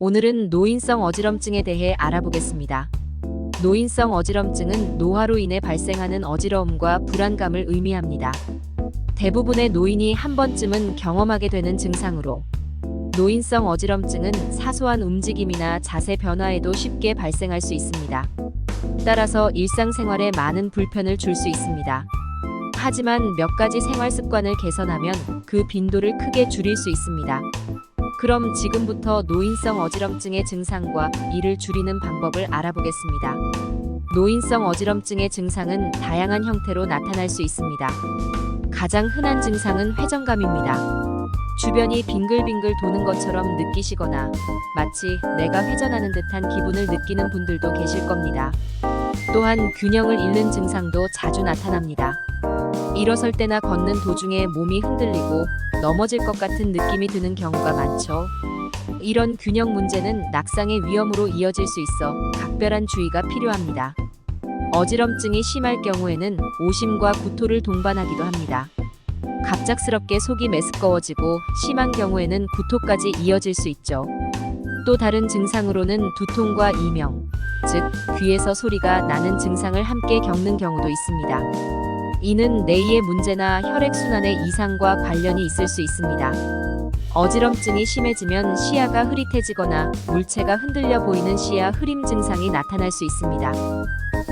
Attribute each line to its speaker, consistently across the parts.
Speaker 1: 오늘은 노인성 어지럼증에 대해 알아보겠습니다. 노인성 어지럼증은 노화로 인해 발생하는 어지러움과 불안감을 의미합니다. 대부분의 노인이 한 번쯤은 경험하게 되는 증상으로, 노인성 어지럼증은 사소한 움직임이나 자세 변화에도 쉽게 발생할 수 있습니다. 따라서 일상생활에 많은 불편을 줄 수 있습니다. 하지만 몇 가지 생활 습관을 개선하면 그 빈도를 크게 줄일 수 있습니다. 그럼 지금부터 노인성 어지럼증의 증상과 이를 줄이는 방법을 알아보겠습니다. 노인성 어지럼증의 증상은 다양한 형태로 나타날 수 있습니다. 가장 흔한 증상은 회전감입니다. 주변이 빙글빙글 도는 것처럼 느끼시거나 마치 내가 회전하는 듯한 기분을 느끼는 분들도 계실 겁니다. 또한 균형을 잃는 증상도 자주 나타납니다. 일어설 때나 걷는 도중에 몸이 흔들리고 넘어질 것 같은 느낌이 드는 경우가 많죠. 이런 균형 문제는 낙상의 위험으로 이어질 수 있어 각별한 주의가 필요합니다. 어지럼증이 심할 경우에는 오심과 구토를 동반하기도 합니다. 갑작스럽게 속이 메스꺼워지고 심한 경우에는 구토까지 이어질 수 있죠. 또 다른 증상으로는 두통과 이명, 즉 귀에서 소리가 나는 증상을 함께 겪는 경우도 있습니다. 이는 뇌의 문제나 혈액순환의 이상과 관련이 있을 수 있습니다. 어지럼증이 심해지면 시야가 흐릿해지거나 물체가 흔들려 보이는 시야 흐림 증상이 나타날 수 있습니다.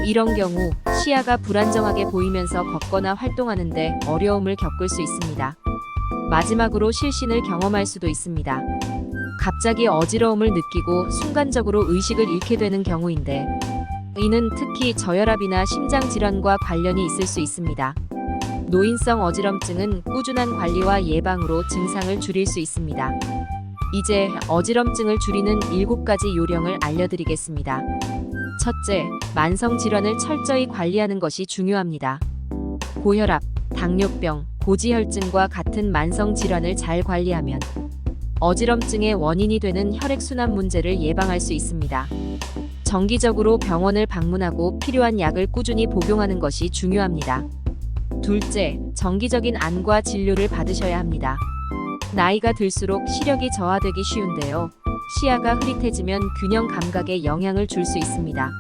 Speaker 1: 이런 경우 시야가 불안정하게 보이면서 걷거나 활동하는데 어려움을 겪을 수 있습니다. 마지막으로 실신을 경험할 수도 있습니다. 갑자기 어지러움을 느끼고 순간적으로 의식을 잃게 되는 경우인데, 이는 특히 저혈압이나 심장질환과 관련이 있을 수 있습니다. 노인성 어지럼증은 꾸준한 관리와 예방으로 증상을 줄일 수 있습니다. 이제 어지럼증을 줄이는 7가지 요령을 알려드리겠습니다. 첫째, 만성질환을 철저히 관리하는 것이 중요합니다. 고혈압, 당뇨병, 고지혈증과 같은 만성질환을 잘 관리하면 어지럼증의 원인이 되는 혈액순환 문제를 예방할 수 있습니다. 정기적으로 병원을 방문하고 필요한 약을 꾸준히 복용하는 것이 중요합니다. 둘째, 정기적인 안과 진료를 받으셔야 합니다. 나이가 들수록 시력이 저하되기 쉬운데요. 시야가 흐릿해지면 균형 감각에 영향을 줄 수 있습니다.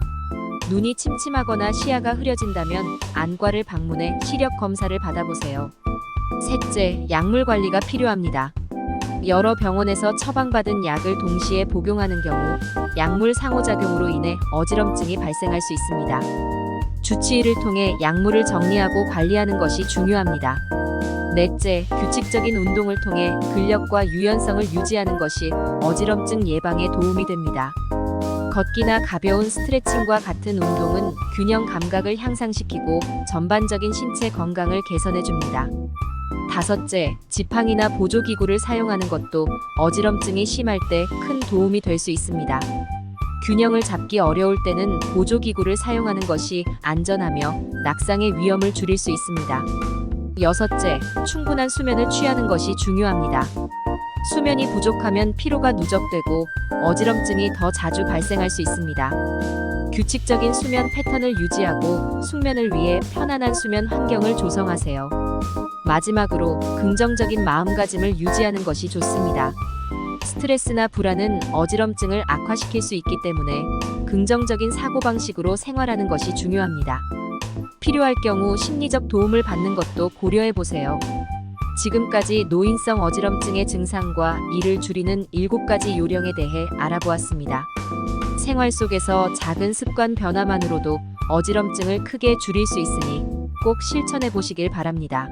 Speaker 1: 눈이 침침하거나 시야가 흐려진다면 안과를 방문해 시력 검사를 받아보세요. 셋째, 약물 관리가 필요합니다. 여러 병원에서 처방받은 약을 동시에 복용하는 경우 약물 상호작용으로 인해 어지럼증이 발생할 수 있습니다. 주치의를 통해 약물을 정리하고 관리하는 것이 중요합니다. 넷째, 규칙적인 운동을 통해 근력과 유연성을 유지하는 것이 어지럼증 예방에 도움이 됩니다. 걷기나 가벼운 스트레칭과 같은 운동은 균형 감각을 향상시키고 전반적인 신체 건강을 개선해줍니다. 다섯째, 지팡이나 보조기구를 사용하는 것도 어지럼증이 심할 때 큰 도움이 될 수 있습니다. 균형을 잡기 어려울 때는 보조기구를 사용하는 것이 안전하며 낙상의 위험을 줄일 수 있습니다. 여섯째, 충분한 수면을 취하는 것이 중요합니다. 수면이 부족하면 피로가 누적되고 어지럼증이 더 자주 발생할 수 있습니다. 규칙적인 수면 패턴을 유지하고 숙면을 위해 편안한 수면 환경을 조성하세요. 마지막으로 긍정적인 마음가짐을 유지하는 것이 좋습니다. 스트레스나 불안은 어지럼증을 악화시킬 수 있기 때문에 긍정적인 사고방식으로 생활하는 것이 중요합니다. 필요할 경우 심리적 도움을 받는 것도 고려해보세요. 지금까지 노인성 어지럼증의 증상과 이를 줄이는 7가지 요령에 대해 알아보았습니다. 생활 속에서 작은 습관 변화만으로도 어지럼증을 크게 줄일 수 있으니 꼭 실천해 보시길 바랍니다.